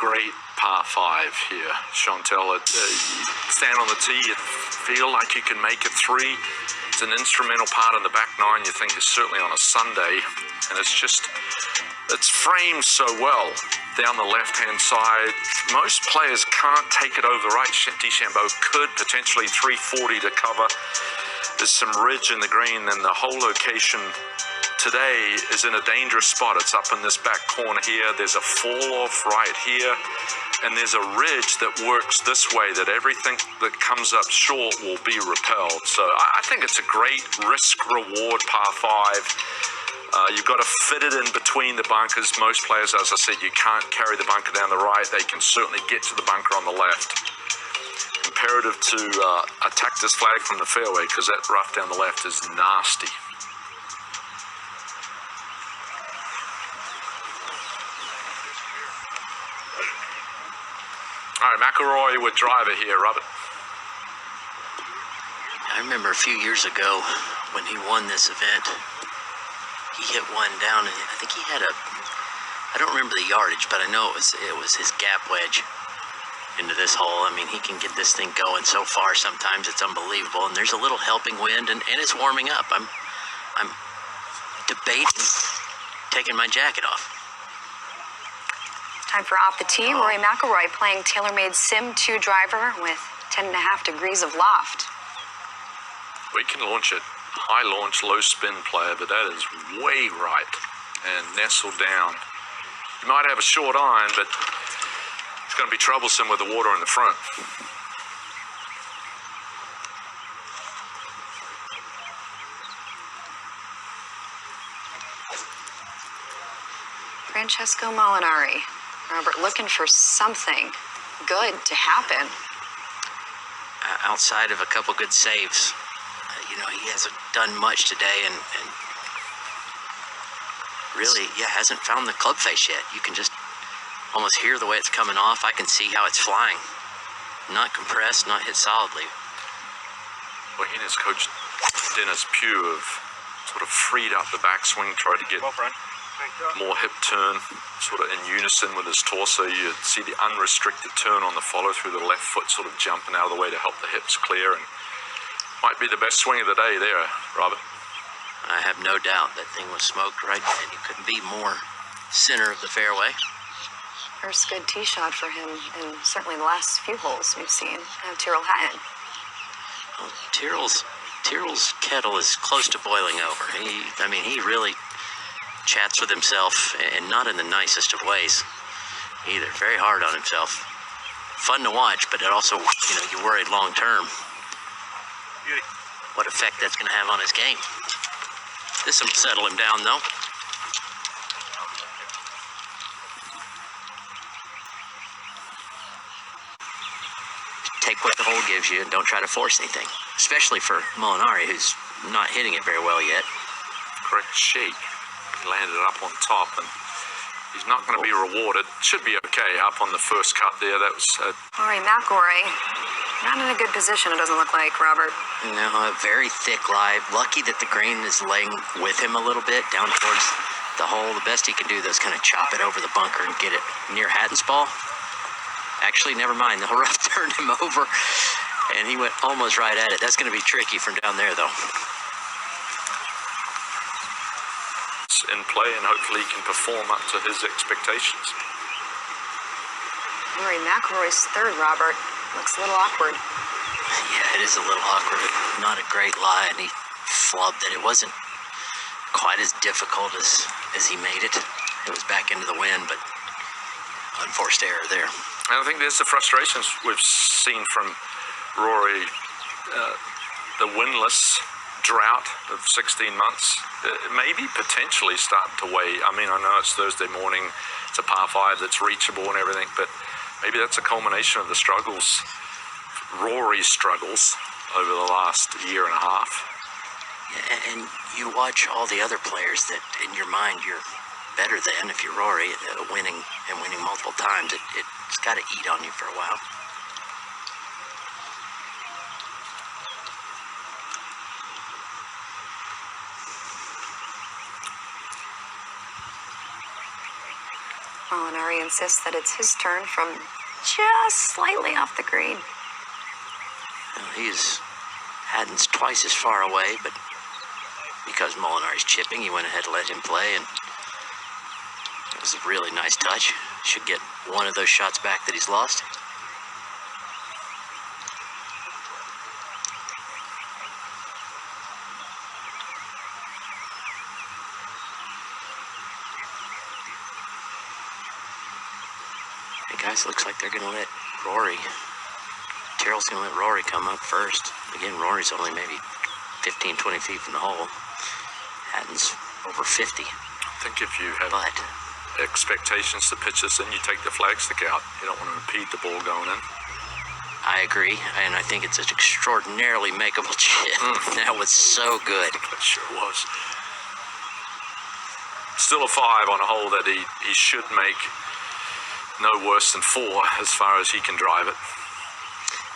great par 5 here, Chantel. You stand on the tee, you feel like you can make it 3. It's an instrumental part in the back 9 you think is certainly on a Sunday, and it's framed so well down the left-hand side. Most players can't take it over the right. DeChambeau could potentially 340 to cover. There's some ridge in the green, and the whole location today is in a dangerous spot. It's up in this back corner here. There's a fall-off right here, and there's a ridge that works this way that everything that comes up short will be repelled. So I think it's a great risk-reward par 5. You've got to fit it in between the bunkers. Most players, as I said, you can't carry the bunker down the right. They can certainly get to the bunker on the left. Imperative to attack this flag from the fairway, because that rough down the left is nasty. All right, McIlroy with driver here, Robert. I remember a few years ago when he won this event, he hit one down, and I think he had I don't remember the yardage, but I know it was his gap wedge into this hole. I mean, he can get this thing going so far. Sometimes it's unbelievable, and there's a little helping wind, and it's warming up. I'm debating taking my jacket off. Time for Off the Tee. Rory McIlroy playing TaylorMade Sim 2 driver with 10.5 degrees of loft. We can launch it. High launch, low spin player, but that is way right and nestled down. You might have a short iron, but it's going to be troublesome with the water in the front. FrancescoMolinary. Robert looking for something good to happen. Outside of a couple good saves, he hasn't done much today, and really, hasn't found the club face yet. You can just almost hear the way it's coming off. I can see how it's flying. Not compressed, not hit solidly. Well, he and his coach, Dennis Pugh, have sort of freed up the backswing, tried to get more hip turn, sort of in unison with his torso. You see the unrestricted turn on the follow through, the left foot sort of jumping out of the way to help the hips clear, and might be the best swing of the day there, Robert. I have no doubt that thing was smoked right, and you couldn't be more center of the fairway. First good tee shot for him in certainly the last few holes we've seen. TyrellHatton. Well, Tyrrell's kettle is close to boiling over. He really chats with himself, and not in the nicest of ways either. Very hard on himself. Fun to watch, but it also, you're worried long term what effect that's going to have on his game. This will settle him down, though. Take what the hole gives you and don't try to force anything, especially for Molinary, who's not hitting it very well yet. Correct shape. He landed up on top, and he's not going to be rewarded. Should be okay up on the first cut there. That was Rory McIlroy, not in a good position, it doesn't look like, Robert. No, a very thick lie. Lucky that the green is laying with him a little bit down towards the hole. The best he can do, though, is kind of chop it over the bunker and get it near Hatton's ball. Actually, never mind. The rough turned him over, and he went almost right at it. That's going to be tricky from down there, though. It's in play, and hopefully he can perform up to his expectations. Rory McIlroy's third, Robert. Looks a little awkward. Yeah, it is a little awkward. Not a great lie, and he flubbed it. It wasn't quite as difficult as he made it. It was back into the wind, but unforced error there. And I think there's the frustrations we've seen from Rory, the winless drought of 16 months. It may be potentially starting to weigh. I mean, I know it's Thursday morning, it's a par 5 that's reachable and everything, but maybe that's a culmination of the struggles, Rory's struggles over the last year and a half. And you watch all the other players that in your mind you're better than. If you're Rory, winning multiple times, it's got to eat on you for a while. Molinary insists that it's his turn from just slightly off the green. Well, Hatton's twice as far away, but because Molinary's chipping, he went ahead and let him play, and it was a really nice touch. Should get one of those shots back that he's lost. Hey guys, looks like they're gonna let Tyrell's gonna let Rory come up first. Again, Rory's only maybe 15, 20 feet from the hole. Hatton's over 50. I think if you have But expectations to pitch this in, you take the flagstick out. You don't want to impede the ball going in. I agree, and I think it's an extraordinarily makeable chip. That was so good. That sure was. Still a 5 on a hole that he should make no worse than 4 as far as he can drive it.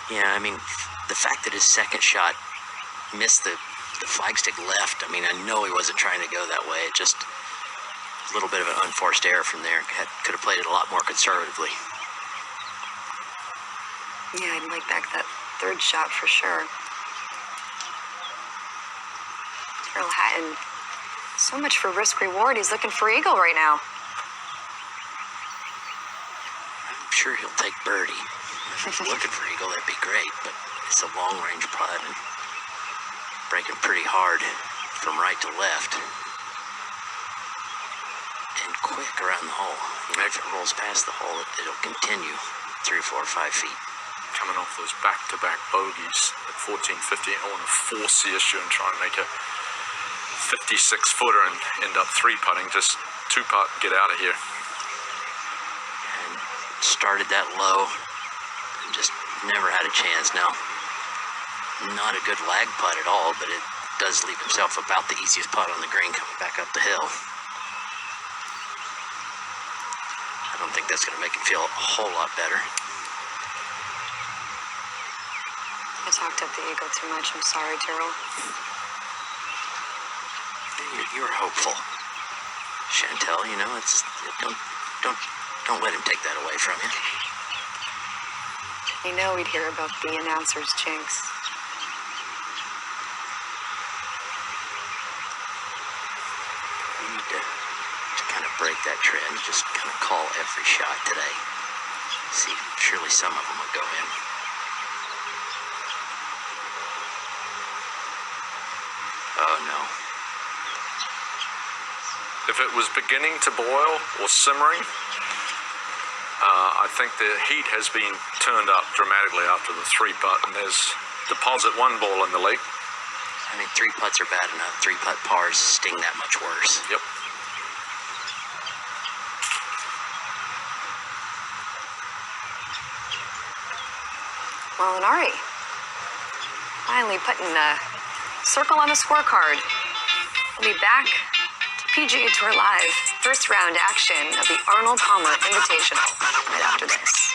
Yeah, I mean, the fact that his second shot missed the flagstick left, I mean, I know he wasn't trying to go that way. It just a little bit of an unforced error from there. Could have played it a lot more conservatively. Yeah, I'd like back that third shot for sure. TyrellHatton, so much for risk reward. He's looking for eagle right now. I'm sure he'll take birdie. If he's looking for eagle, that'd be great, but it's a long-range putt and breaking pretty hard from right to left. And quick around the hole. You know, if it rolls past the hole, it'll continue 3, 4, 5 feet. Coming off those back-to-back bogeys at 14, 15, I want to force the issue and try and make a 56-footer and end up 3-putting. Just 2-putt, get out of here. And started that low and just never had a chance. Now, not a good lag putt at all, but it does leave himself about the easiest putt on the green coming back up the hill. I don't think that's going to make him feel a whole lot better. I talked up the eagle too much. I'm sorry, Tyrell. You're hopeful, Chantel. You know, don't let him take that away from you. You know we'd hear about the announcer's jinx. You need to kind of break that trend. Just kind of call every shot today. See, surely some of them will go in. Oh no. If it was beginning to boil or simmering, I think the heat has been turned up dramatically after the 3-putt, and there's deposit 1 ball in the lake. I mean, 3 putts are bad enough. 3-putt pars sting that much worse. Yep. Molinary, finally putting a circle on the scorecard. We'll be back to PGA Tour Live, first round action of the Arnold Palmer Invitational right after this.